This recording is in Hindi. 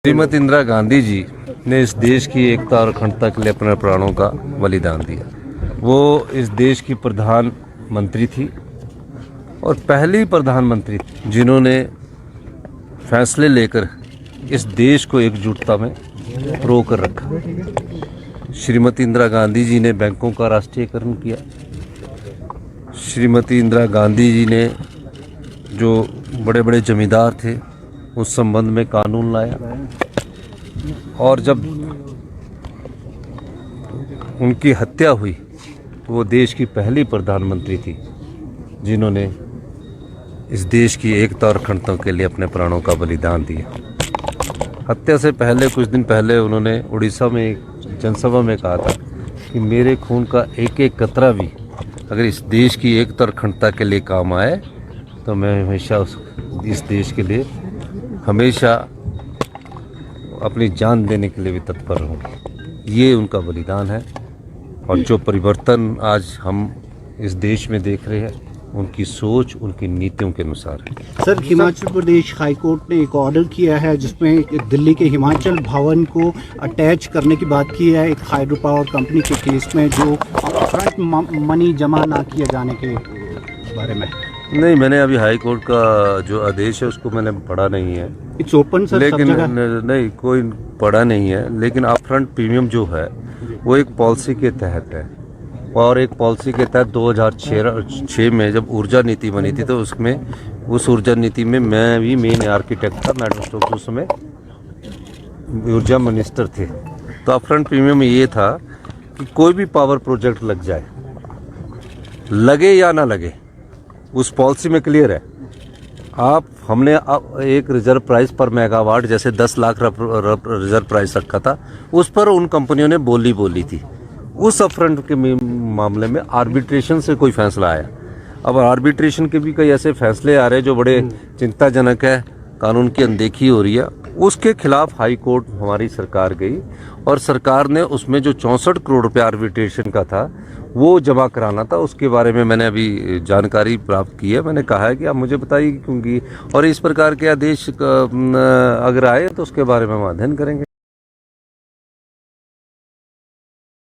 श्रीमती इंदिरा गांधी जी ने इस देश की एकता और अखंडता के लिए अपने प्राणों का बलिदान दिया। वो इस देश की प्रधानमंत्री थी और पहली प्रधानमंत्री थी जिन्होंने फैसले लेकर इस देश को एकजुटता में रो कर रखा। श्रीमती इंदिरा गांधी जी ने बैंकों का राष्ट्रीयकरण किया। श्रीमती इंदिरा गांधी जी ने जो बड़े बड़े जमींदार थे उस संबंध में कानून लाया, और जब उनकी हत्या हुई तो वो देश की पहली प्रधानमंत्री थी जिन्होंने इस देश की एकता और अखंडता के लिए अपने प्राणों का बलिदान दिया। हत्या से पहले कुछ दिन पहले उन्होंने उड़ीसा में एक जनसभा में कहा था कि मेरे खून का एक एक कतरा भी अगर इस देश की एकता और अखंडता के लिए काम आए तो मैं हमेशा इस देश के लिए हमेशा अपनी जान देने के लिए भी तत्पर रहूँगी। ये उनका बलिदान है, और जो परिवर्तन आज हम इस देश में देख रहे हैं उनकी सोच, उनकी नीतियों के अनुसार है। Sir, Himachal Pradesh high court ने एक ऑर्डर किया है जिसमें दिल्ली के हिमाचल भवन को अटैच करने की बात की है एक हाइड्रो पावर कंपनी के केस में, जो अपफ्रंट मनी जमा ना किए जाने के बारे में। नहीं, मैंने अभी हाई कोर्ट का जो आदेश है उसको मैंने पढ़ा नहीं है। इट्स ओपन सर, लेकिन नहीं, कोई पढ़ा नहीं है। लेकिन अपफ्रंट प्रीमियम जो है वो एक पॉलिसी के तहत है, और एक पॉलिसी के तहत 2006 में जब ऊर्जा नीति बनी थी तो उसमें उस ऊर्जा नीति में मैं भी मेन आर्किटेक्ट था। मैडम स्टोक्स उस समय ऊर्जा मिनिस्टर थे। तो अपफ्रंट प्रीमियम में ये था कि कोई भी पावर प्रोजेक्ट लग जाए, लगे या ना लगे, उस पॉलिसी में क्लियर है। हमने एक रिजर्व प्राइस पर मेगावाट जैसे 10 लाख रिजर्व प्राइस रखा था, उस पर उन कंपनियों ने बोली थी। उस अपफ्रंट के मामले में आर्बिट्रेशन से कोई फैसला आया। अब आर्बिट्रेशन के भी कई ऐसे फैसले आ रहे हैं जो बड़े चिंताजनक है, कानून की अनदेखी हो रही है। उसके खिलाफ हाई कोर्ट हमारी सरकार गई, और सरकार ने उसमें जो 64 करोड़ रुपये आर्बिट्रेशन का था वो जमा कराना था। उसके बारे में मैंने अभी जानकारी प्राप्त की है। मैंने कहा है कि आप मुझे बताइए क्योंकि, और इस प्रकार के आदेश अगर आए तो उसके बारे में हम अध्ययन करेंगे।